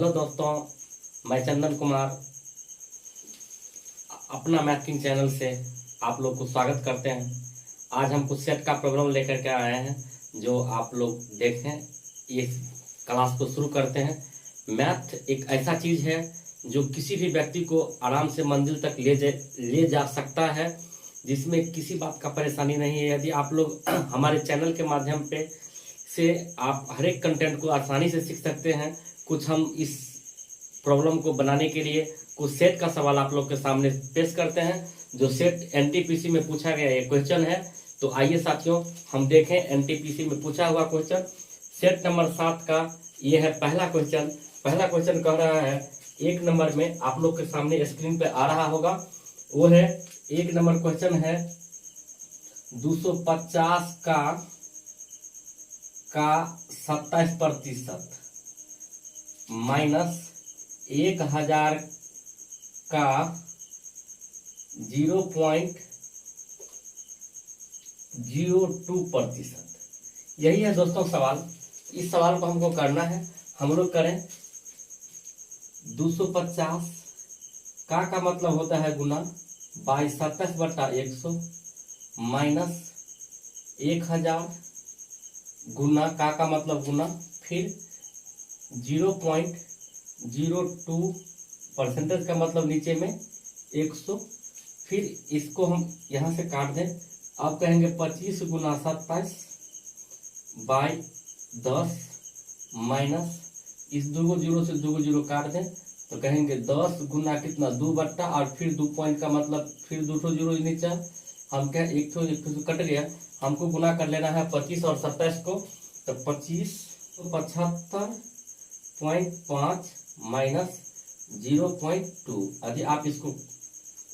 Hello दोस्तों, मैं चंदन कुमार अपना मैथ किंग चैनल से आप लोग को स्वागत करते हैं। आज हम कुछ सेट का प्रोग्राम लेकर के आए हैं जो आप लोग देखें। ये क्लास को शुरू करते हैं। मैथ एक ऐसा चीज़ है जो किसी भी व्यक्ति को आराम से मंजिल तक ले जा सकता है, जिसमें किसी बात का परेशानी नहीं है। यदि आप लोग हमारे चैनल के माध्यम से आप हर एक कंटेंट को आसानी से सीख सकते हैं। कुछ हम इस प्रॉब्लम को बनाने के लिए कुछ सेट का सवाल आप लोग के सामने पेश करते हैं, जो सेट एनटीपीसी में पूछा गया एक क्वेश्चन है। तो आइए साथियों, हम देखें एनटीपीसी में पूछा हुआ क्वेश्चन। सेट नंबर 7 का ये है पहला क्वेश्चन। पहला क्वेश्चन कह रहा है, एक नंबर में आप लोग के सामने स्क्रीन पे आ रहा होगा, वो है एक नंबर क्वेश्चन है 250 का 27% माइनस 1000 का 0.02%। यही है दोस्तों सवाल। इस सवाल को हमको करना है। हम लोग करें 250 का मतलब होता है गुना बाई 27/100 माइनस 1000 गुना का मतलब गुना फिर 0.02% का मतलब नीचे में 100। फिर इसको हम यहाँ से काट दें। अब कहेंगे 25 गुना 27/10 माइनस इस 2 जीरो से 2 जीरो काट दें तो कहेंगे 10 गुना कितना 2 बट्टा और फिर 2 पॉइंट का मतलब फिर 2 जीरो नीचे हम क्या एक ठो कट गया। हमको गुना कर लेना है 25 और 27 को। तो 25 75.5 माइनस 0.2। यदि आप इसको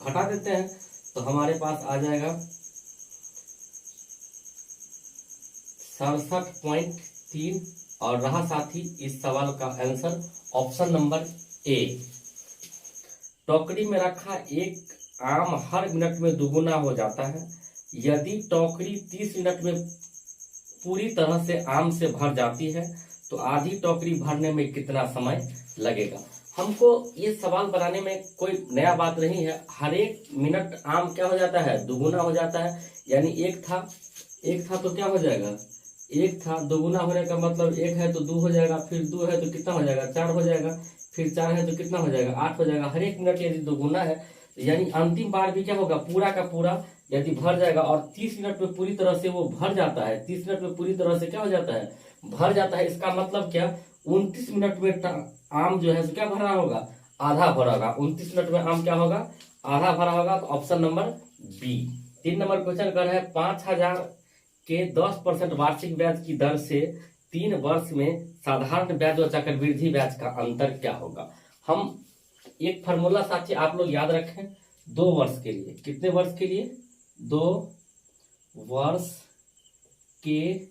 हटा देते हैं तो हमारे पास आ जाएगा 67.3 और रहा साथी इस सवाल का आंसर ऑप्शन नंबर ए। टोकरी में रखा एक आम हर मिनट में दुगुना हो जाता है। यदि टोकरी 30 मिनट में पूरी तरह से आम से भर जाती है तो आधी टोकरी भरने में कितना समय लगेगा। हमको ये सवाल बनाने में कोई नया बात नहीं है। हर एक मिनट आम क्या हो जाता है, दुगुना हो जाता है। यानी एक था तो क्या हो जाएगा, एक था दुगुना होने का मतलब एक है तो 2 हो जाएगा, फिर 2 है तो कितना हो जाएगा 4 हो जाएगा, फिर 4 है तो कितना हो जाएगा 8 हो जाएगा। हर एक मिनट यदि दुगुना है यानी अंतिम बार भी क्या होगा, पूरा का पूरा यदि भर जाएगा। और 30 मिनट में पूरी तरह से वो भर जाता है। 30 मिनट में पूरी तरह से क्या हो जाता है, भर जाता है। इसका मतलब क्या, 29 मिनट में आम जो है क्या भरा होगा, आधा भरा होगा। 29 मिनट में आम क्या होगा, आधा भरा होगा। तो option number B. 3 number question कर रहे हैं 5000 के 10% वार्षिक ब्याज की दर से 3 वर्ष में साधारण ब्याज और चक्रवृद्धि ब्याज का अंतर क्या होगा। हम एक फार्मूला साथी आप लोग याद रखें, 2 वर्ष के लिए। कितने वर्ष के लिए, 2 वर्ष के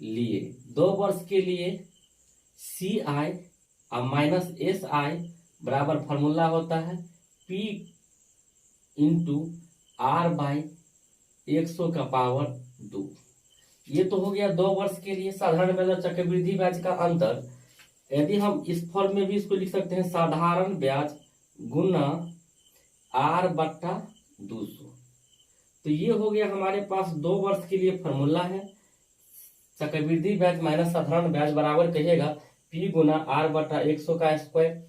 लिए। 2 वर्ष के लिए CI और माइनस SI बराबर फार्मूला होता है P इंटू R/100 ये तो हो गया 2 वर्ष के लिए साधारण ब्याज और चक्रवृद्धि ब्याज का अंतर। यदि हम इस फॉर्म में भी इसको लिख सकते हैं, साधारण ब्याज गुना R/200। तो ये हो गया हमारे पास 2 वर्ष के लिए फॉर्मूला है। चक्रवृद्धि ब्याज माइनस साधारण ब्याज बराबर कहिएगा P गुना R/100 का स्क्वायर,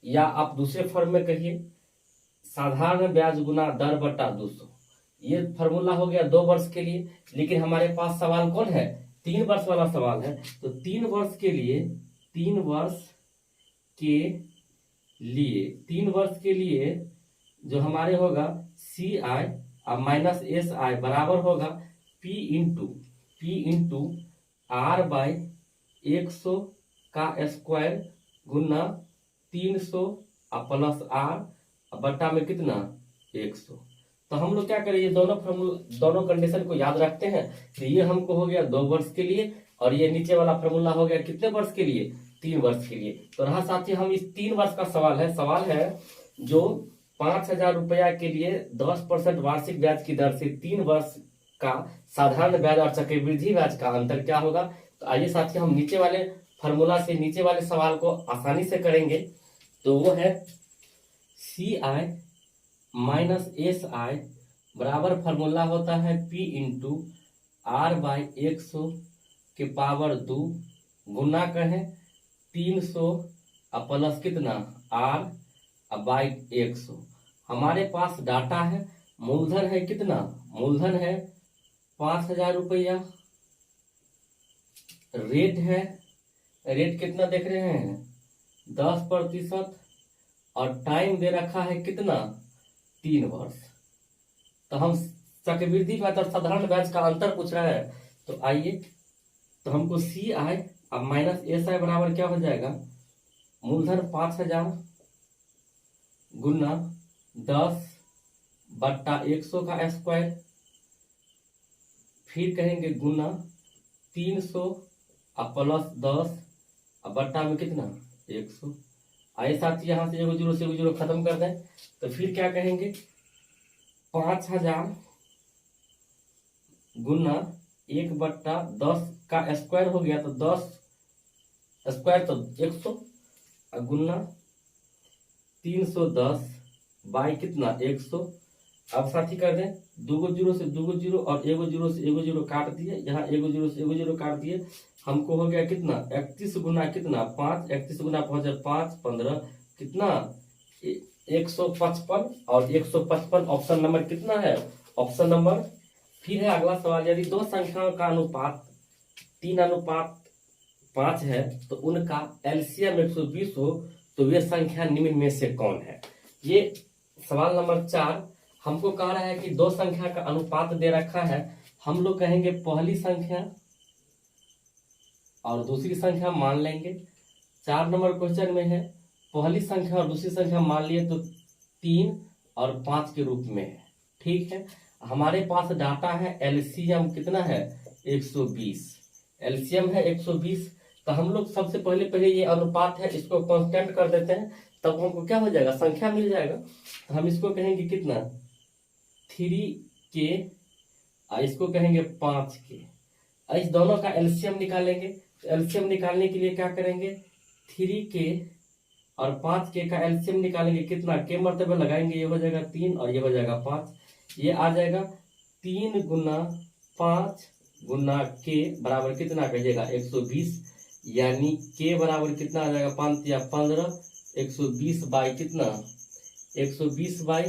या आप दूसरे फॉर्म में कहिए साधारण ब्याज गुना दर/200। ये फॉर्मूला हो गया 2 वर्ष के लिए। लेकिन हमारे पास सवाल कौन है, 3 वर्ष वाला सवाल है। तो 3 वर्ष के लिए 3 वर्ष के लिए जो हमारे होगा CI और माइनस SI बराबर होगा P इंटू R/100 का स्क्वायर गुना 300 और प्लस R बट्टा में कितना 100। तो हम लोग क्या करें, ये दोनों कंडीशन को याद रखते हैं। तो ये हमको हो गया 2 वर्ष के लिए और ये नीचे वाला फॉर्मूला हो गया कितने वर्ष के लिए, 3 वर्ष के लिए। तो रहा साथी हम इस 3 वर्ष का सवाल है जो 5000 रुपया के लिए 10% वार्षिक ब्याज की दर से 3 वर्ष का साधारण ब्याज और चक्रवृद्धि ब्याज का अंतर क्या होगा। तो आइए साथियों हम नीचे वाले फार्मूला से नीचे वाले सवाल को आसानी से करेंगे। तो वो है CI माइनस SI बराबर फार्मूला होता है P इंटू R/100 के पावर 2 गुना कहें 300 प्लस कितना R/100। हमारे पास डाटा है, मूलधन है कितना, मूलधन है 5,000 रुपया, रेट है, रेट कितना देख रहे हैं 10%, और टाइम दे रखा है कितना 3 वर्ष। तो हम चक्रवृद्धि ब्याज और साधारण ब्याज का अंतर पूछ रहा है। तो आइए, तो हमको CI अब माइनस SI बराबर क्या हो जाएगा, मूलधन 5,000 गुना 10/100 का स्क्वायर, फिर कहेंगे गुना 300 प्लस 10 बट्टा में कितना 100। आइए साथ ही यहाँ से एगो जीरो से एगो जीरो खत्म कर दें। तो फिर क्या कहेंगे 5,000 गुना 1/10 का स्क्वायर हो गया, तो 10 स्क्वायर तो 100 गुना 310 बाई कितना 100। अब साथी कर दें, दूगो जीरो से दूगो जीरो और एगो जीरो से एगो जीरो काट दिए, यहाँ एगो जीरो से एगो जीरो काट दिए, हमको हो गया कितना 31 गुना कितना 5, 31 गुना 5 15 कितना 155, और 155 ऑप्शन नंबर कितना है, ऑप्शन नंबर। फिर है अगला सवाल, यदि दो संख्याओं का अनुपात 3:5 है तो उनका एलसीएम 120 हो तो वे संख्या निम्न में से कौन है। ये सवाल नंबर 4 हमको कह रहा है कि दो संख्या का अनुपात दे रखा है, हम लोग कहेंगे पहली संख्या और दूसरी संख्या मान लेंगे। 4 नंबर क्वेश्चन में है पहली संख्या और दूसरी संख्या मान लिए तो 3 और 5 के रूप में है, ठीक है। हमारे पास डाटा है एलसीएम कितना है 120, एलसीएम है 120। तो हम लोग सबसे पहले ये अनुपात है इसको कांस्टेंट कर देते हैं, तब हमको क्या हो जाएगा संख्या मिल जाएगा। तो हम इसको कहेंगे कितना 3K और इसको कहेंगे 5K। इस दोनों का एलसीएम निकालेंगे। तो एलसीएम निकालने के लिए क्या करेंगे 3K और 5K का एलसीएम निकालेंगे, कितना के मर्तबे लगाएंगे, ये हो जाएगा 3 और ये हो जाएगा 5, ये आ जाएगा 3 गुना 5 गुना K बराबर कितना कहिएगा 120, यानी K बराबर कितना आ जाएगा 5 या 15, 120 बाई कितना 120 बाई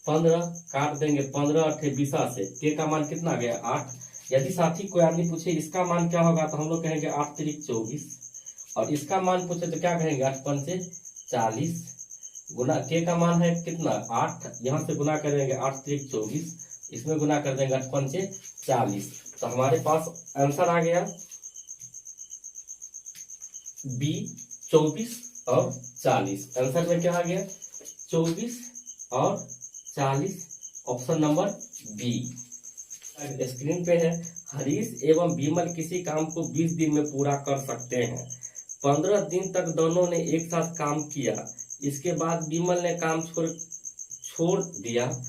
15 काट देंगे 15 8 20 से, K का मान कितना आ गया 8। यदि साथी कोई आदमी पूछे इसका मान क्या होगा तो हम लोग कहेंगे 8 त्रिक 24, और इसका मान पूछे तो क्या कहेंगे 8 पंचे 40 गुना K का मान है कितना 8, यहाँ से गुना करेंगे 8 त्रिक 24, इसमें गुना कर देंगे 8 पंचे 40। तो हमारे पास आंसर आ गया B 24 और 40। आंसर में क्या आ गया 24 और 40, ऑप्शन नंबर बी। स्क्रीन पे है हरीश एवं विमल किसी काम को 20 दिन में पूरा कर सकते हैं। 15 दिन तक दोनों ने एक साथ काम किया, इसके बाद विमल ने काम छोड़ दिया।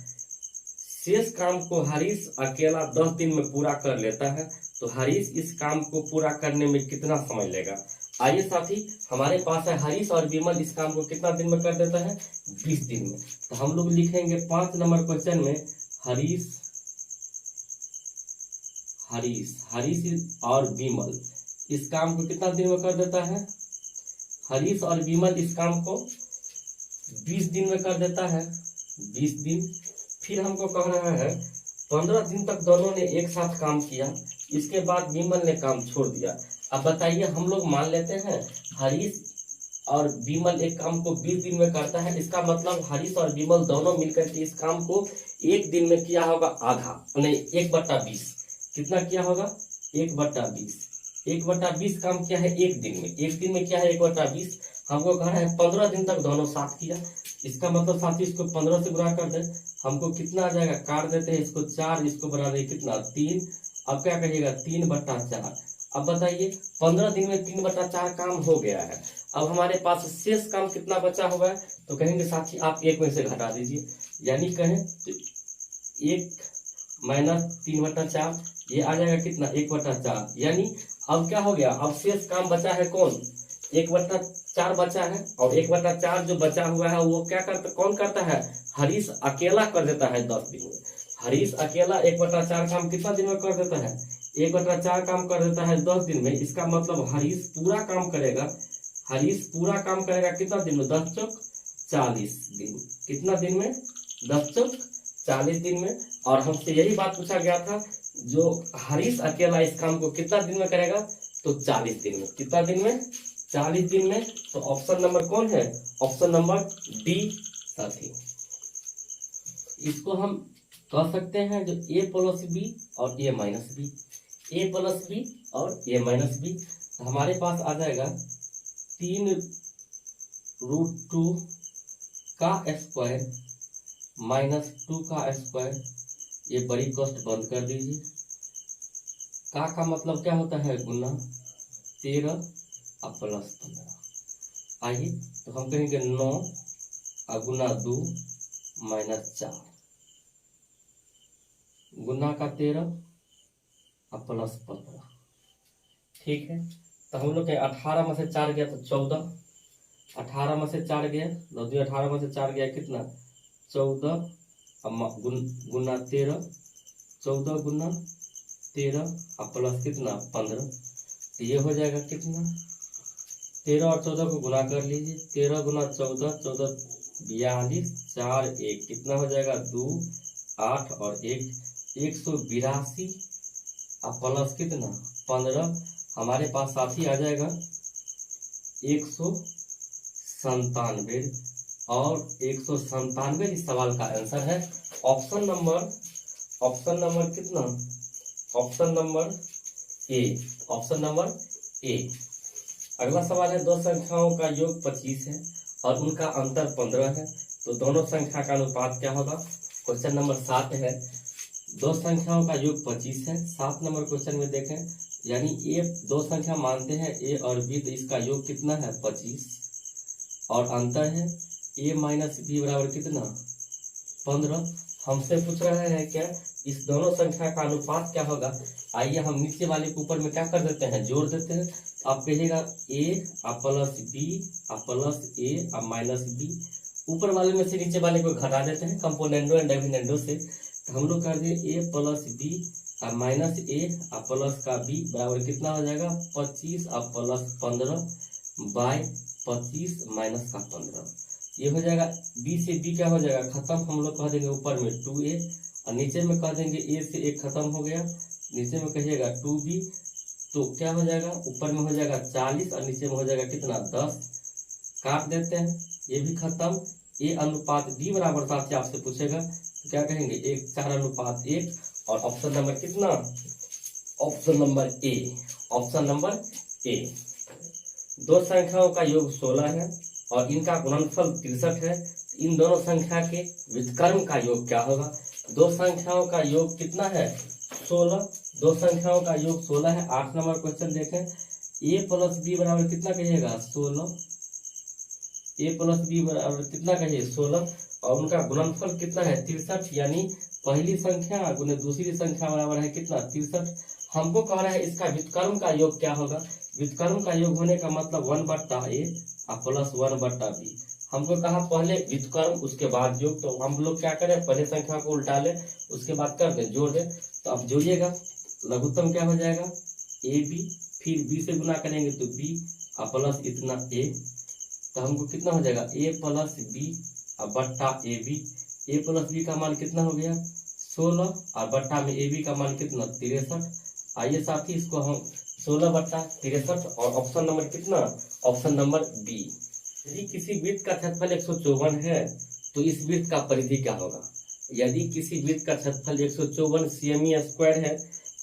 शेष काम को हरीश अकेला 10 दिन में पूरा कर लेता है, तो हरीश इस काम को पूरा करने में कितना समय लेगा। आइए साथी, हमारे पास है हरीश और विमल इस काम को कितना दिन में कर देता है 20 दिन में। तो हम लोग लिखेंगे 5 नंबर क्वेश्चन में हरीश और विमल इस काम को कितना दिन में कर देता है, हरीश और विमल इस काम को 20 दिन में कर देता है 20 दिन। फिर हमको कह रहा है 15 दिन तक दोनों ने एक साथ काम किया, इसके बाद विमल ने काम छोड़ दिया। अब बताइए, हम लोग मान लेते हैं हरीश और विमल एक काम को 20 दिन में करता है, इसका मतलब हरीश और विमल दोनों मिलकर के इस काम को एक दिन में किया होगा आधा, नहीं 1/20। कितना किया होगा 1/20। 1/20 काम किया है एक दिन में, एक दिन में क्या है 1/20। हमको कह रहा है 15 दिन तक दोनों साथ किया, इसका मतलब साथी इसको 15 से गुणा कर दे, हमको कितना आ जाएगा, काट देते हैं इसको 4, इसको बना दे कितना 3। अब क्या कहिएगा 3/4। अब बताइए 15 दिन में 3/4 काम हो गया है। अब हमारे पास शेष काम कितना बचा हुआ है, तो कहेंगे साथी आप 1 में से घटा दीजिए, यानी कहें तो 1 - 3/4, ये आ जाएगा कितना 1/4, यानी अब क्या हो गया, अब शेष काम बचा है कौन, 1/4 बचा है, और 1/4 जो बचा हुआ है वो क्या करता, कौन करता है, हरीश अकेला कर देता है 10 दिन में। हरीश अकेला 1/4 काम कितना दिन में कर देता है, 1/4 काम कर देता है 10 दिन में। इसका मतलब हरीश पूरा काम करेगा, हरीश पूरा काम करेगा कितना दिन में, 10 चौक 40 दिन। कितना दिन में, 10 चौक 40 दिन में। और हमसे यही बात पूछा गया था, जो हरीश अकेला इस काम को कितना दिन में करेगा, तो 40 दिन में। कितना दिन में, 40 दिन में। तो ऑप्शन नंबर कौन है, ऑप्शन नंबर डी साथी। इसको हम कह सकते हैं जो a प्लस बी और a minus B, a plus B और a माइनस बी। तो हमारे पास आ जाएगा 3√2 का स्क्वायर माइनस 2 का स्क्वायर। ये बड़ी कॉस्ट बंद कर दीजिए। का मतलब क्या होता है, गुना 13 और प्लस 15। आइए तो हम कहेंगे 9 और गुना 2 माइनस 4, गुना का 13 और प्लस 15। ठीक है, तो हम लोग के 18 में से 4 गया तो 14, 18 में से 4 गया, 9 2 18 में से 4 गया कितना, 14 गुना 13, 14 गुना 13 और प्लस कितना 15। तो ये हो जाएगा कितना, 13 और 14 को गुना कर लीजिए, 13 गुना 14, 14 42, 4 1 कितना हो जाएगा, 2 8 और 1 182 और प्लस कितना 15। हमारे पास साथी आ जाएगा 197, और 197 इस सवाल का आंसर है। ऑप्शन नंबर कितना, option number A, option number A. अगला सवाल है, दो संख्याओं का योग 25 है और उनका अंतर 15 है, तो दोनों संख्या का अनुपात क्या होगा। क्वेश्चन नंबर 7 है, दो संख्याओं का योग 25 है। 7 नंबर क्वेश्चन में देखें, यानी ए दो संख्या मानते हैं ए और बी, तो इसका योग कितना है 25, और अंतर है ए माइनस बी बराबर कितना 15। हमसे पूछ रहे हैं क्या, इस दोनों संख्या का अनुपात क्या होगा। आइए हम नीचे वाले के ऊपर में क्या कर देते हैं, जोड़ देते हैं। आप कहिएगा ए प्लस बी प्लस ए माइनस बी, ऊपर वाले में से नीचे वाले को घटा देते हैं कंपोनेंडो एंड डिविडेंडो से। तो हम लोग कर दिए ए प्लस बी माइनस ए प्लस का बी बराबर कितना हो जाएगा 25 प्लस 15 बाय 25 माइनस का 15। ये हो जाएगा, बी से बी क्या हो जाएगा खत्म, हम लोग कह देंगे ऊपर में 2a और नीचे में कह देंगे a से a खत्म हो गया, नीचे में कहिएगा 2b, तो क्या हो जाएगा ऊपर में हो जाएगा 40 और नीचे में हो जाएगा कितना 10। काट देते हैं, ये भी खत्म। a अनुपात b बराबर साथ आपसे पूछेगा तो क्या कहेंगे 1:4:1, और ऑप्शन नंबर कितना, option number A, option number A. दो संख्याओं का योग 16 है और इनका गुणनफल 63 है, इन दोनों संख्या के व्युत्क्रम का योग क्या होगा। दो संख्याओं का योग कितना है 16, दो संख्याओं का योग 16 है। 8 नंबर क्वेश्चन देखें, a प्लस बी बराबर कितना कहिएगा 16, a प्लस बी बराबर कितना कहिए 16, और उनका गुणनफल कितना है 63, यानी पहली संख्या गुने दूसरी संख्या बराबर है कितना 63। हमको कह रहा है इसका व्युत्क्रम का योग क्या होगा। व्युत्क्रम का योग होने का मतलब 1/a प्लस 1/b। हमको कहा पहले व्युत्क्रम उसके बाद योग, तो हम लोग क्या करें पहले संख्या को उल्टा ले उसके बाद कर दे जोड़ दे। तो अब जोड़िएगा, लघुत्तम क्या हो जाएगा ab, फिर b से गुना करेंगे तो b प्लस इतना a, तो हमको कितना हो जाएगा a प्लस b बट्टा ab। a प्लस b का मान कितना हो गया 16 और बट्टा में ab का मान कितना 63। आइए साथी इसको हम 16/63, और ऑप्शन नंबर कितना, ऑप्शन नंबर बी। यदि किसी वृत्त का क्षेत्रफल 154 है तो इस वृत्त का परिधि क्या होगा। यदि किसी वृत्त का क्षेत्रफल 154 सेमी स्क्वायर है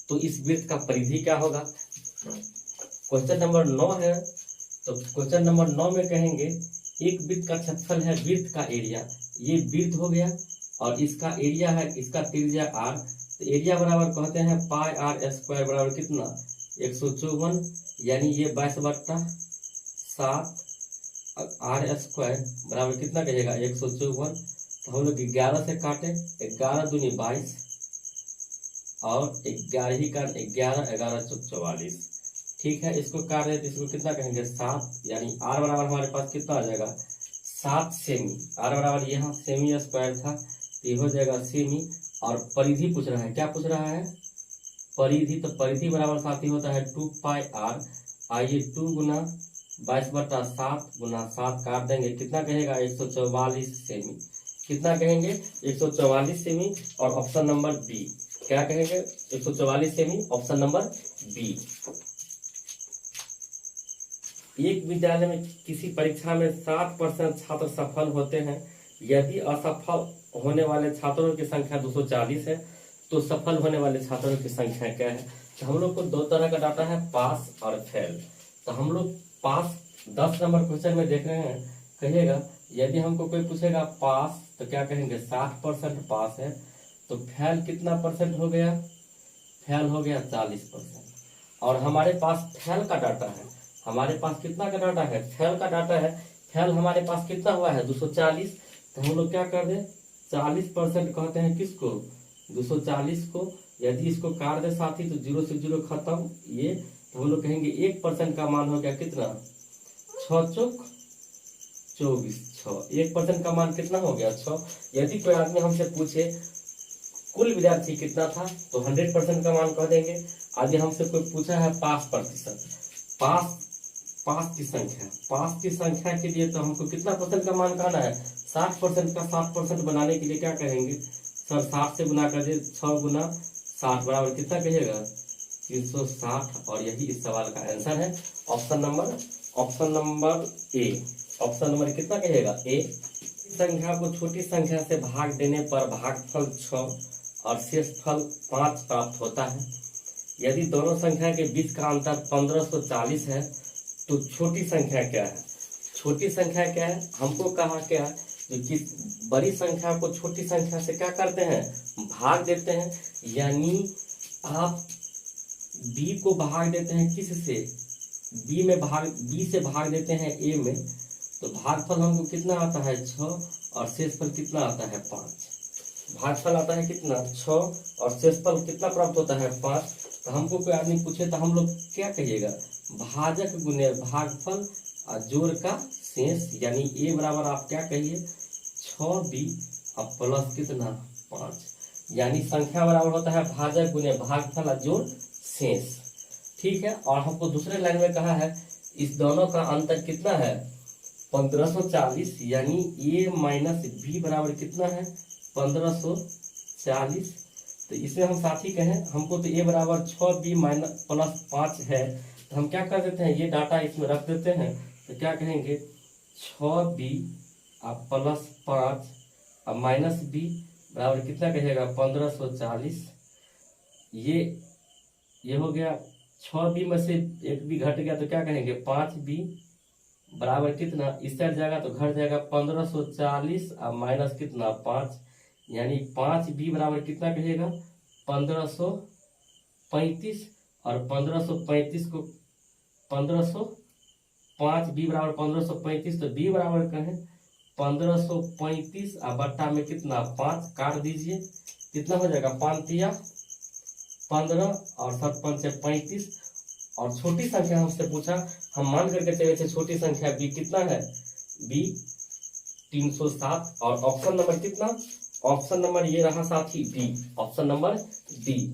तो इस वृत्त का परिधि क्या होगा। क्वेश्चन नंबर 9 है, तो क्वेश्चन नंबर 9 में कहेंगे एक वृत्त का क्षेत्रफल है, वृत्त का एरिया, ये वृत्त हो गया और इसका एरिया है, इसका त्रिज्या r, तो एरिया बराबर कहते हैं पाई r स्क्वायर बराबर कितना 154, यानी ये 22/7 r स्क्वायर बराबर कितना कहेगा 154। तो हम लोग 11 से काटे, 11 दूनी 22 और 11 ही का 11, 11 चौक 44, ठीक है, इसको काट दें तो इसको कितना कहेंगे 7, यानी आर बराबर हमारे पास कितना आ जाएगा 7 सेमी। आर बराबर यहाँ सेमी स्क्वायर था तो ये हो जाएगा सेमी। और परिधि पूछ रहा है, क्या पूछ रहा है परिधि, तो परिधि बराबर साथ ही होता है 2πr। आइए 2 गुना 22/7 गुना 7 काट देंगे, कितना कहेगा 144 सेमी। कितना कहेंगे 144 सेमी। और ऑप्शन नंबर बी, क्या कहेंगे 144 सेमी, ऑप्शन नंबर बी। एक विद्यालय में किसी परीक्षा में 60% छात्र सफल होते हैं, यदि असफल होने वाले छात्रों की संख्या 240 है तो सफल होने वाले छात्रों की संख्या क्या है। तो हम लोग को दो तरह का डाटा है, पास और फेल। तो हम लोग पास 10 नंबर क्वेश्चन में देख रहे हैं, कहिएगा यदि हमको कोई पूछेगा पास तो क्या कहेंगे 60% पास है। तो फेल कितना परसेंट हो गया, फेल हो गया 40%। और हमारे पास फेल का डाटा है, हमारे पास कितना का डाटा है, फेल का डाटा है। फेल हमारे पास कितना हुआ है 240। तो हम लोग क्या कर दें 40% कहते हैं किसको 240 को। यदि इसको काट दे साथी तो 0 से 0 खत्म ये, तो हम लोग कहेंगे 1% का मान हो गया कितना 6 चौक 24, 6 1% का मान कितना हो गया 6। यदि कोई आदमी हमसे पूछे कुल विद्यार्थी कितना था तो 100% का मान कह देंगे। यदि हमसे कोई पूछा है पास प्रतिशत, पास की संख्या, पास की संख्या के लिए तो हमको कितना परसेंट का मान कहना है 60% का। 60% बनाने के लिए क्या करेंगे सर 60 से गुना कर दे, 6 गुना 60 बराबर कितना कहिएगा 360। और यही इस सवाल का आंसर है, option number A. Option number कितना कहिएगा ए। संख्या को छोटी संख्या से भाग देने पर भागफल 6 और शेषफल 5 प्राप्त होता है। यदि दोनों संख्या के बीच का अंतर 1540 है तो छोटी संख्या क्या है। छोटी संख्या क्या है, हमको कहा क्या जो कि बड़ी संख्या को छोटी संख्या से क्या करते हैं भाग देते हैं। यानी आप b को भाग देते हैं किस से, b से भाग देते हैं a में, तो भागफल हमको कितना आता है 6 और शेषफल कितना आता है 5। भागफल आता है कितना 6 और शेषफल कितना प्राप्त होता है 5। तो हमको कोई आदमी पूछे तो हम लोग क्या कहिएगा भाजक गुने भागफल और जोड़ का शेष, यानी a बराबर आप क्या कहिए 6b और प्लस कितना 5, यानी संख्या बराबर होता है भाजक गुने भागफल और जोड़ शेष। ठीक है, और हमको दूसरे लाइन में कहा है इस दोनों का अंतर कितना है 1540, यानी a माइनस b बराबर कितना है 1540। तो इसे हम साथी कहें, हमको तो a बराबर 6b माइनस प्लस 5 है, तो हम क्या कर देते हैं ये डाटा इसमें रख देते हैं। तो क्या कहेंगे 6b और प्लस 5 और माइनस b बराबर कितना कहेगा 1540। ये हो गया 6b में से एक b घट गया तो क्या कहेंगे 5b बराबर कितना, इस साइड जाएगा तो घट जाएगा 1540 और माइनस कितना 5, यानी 5b बराबर कितना कहेगा 1535। और 1535 को 5b बराबर 1535, तो b बराबर कहें 1535 और बट्टा में कितना 5 काट दीजिए, कितना हो जाएगा 5 तिया 15 और 7 5 35। और छोटी संख्या हमसे पूछा, हम मान करके चले थे छोटी संख्या b कितना है b 307। और ऑप्शन नंबर कितना, ऑप्शन नंबर ये रहा साथी बी, ऑप्शन नंबर डी।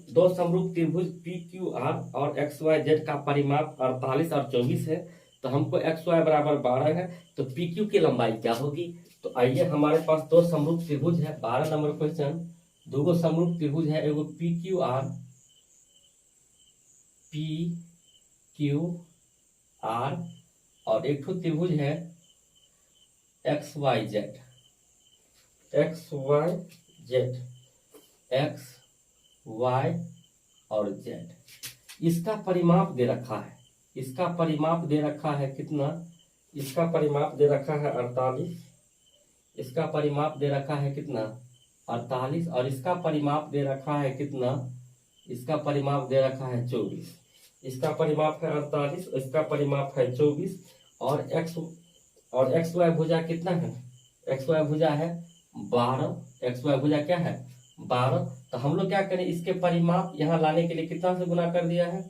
दो समरूप त्रिभुज पी क्यू आर और एक्स वाई जेड का परिमाप 48 और 24 है। तो हमको एक्स वाई बराबर 12 है, तो पी क्यू की लंबाई क्या होगी। तो आइए हमारे पास दो समरूप त्रिभुज है, 12 नंबर क्वेश्चन। दो समरूप त्रिभुज है, एगो पी क्यू आर और एक ठो त्रिभुज है X Y Z, X Y और जेड। इसका परिमाप दे रखा है, इसका परिमाप दे रखा है कितना, इसका परिमाप दे रखा है 48, इसका परिमाप दे रखा है कितना 48, और इसका परिमाप दे रखा है कितना, इसका परिमाप दे रखा है 24। इसका परिमाप है 48, इसका परिमाप है 24। और एक्स वाई भुजा कितना है, एक्स वाई भुजा है 12, एक्स वाई भुजा क्या है 12। तो हम लोग क्या करें, इसके परिमाप यहाँ लाने के लिए कितना से गुना कर दिया है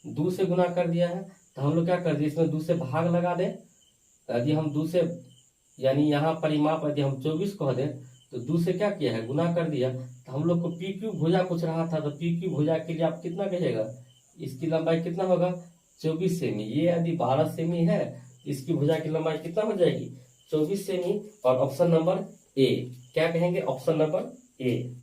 2 से गुना कर दिया है, तो हम लोग क्या कर दिए, इसमें 2 से भाग लगा दें। यदि हम 2 से, यानी यहाँ परिमाप यदि हम 24 कह दें, तो 2 से क्या किया है, गुना कर दिया। तो हम लोग को पी क्यू भुजा कुछ रहा था, तो पी क्यू भुजा के लिए आप कितना कहिएगा, इसकी लंबाई कितना होगा, 24 सेमी। ये यदि 12 सेमी है, इसकी भुजा की लंबाई कितना हो जाएगी, 24 सेमी। और ऑप्शन नंबर ए, क्या कहेंगे, ऑप्शन नंबर ए।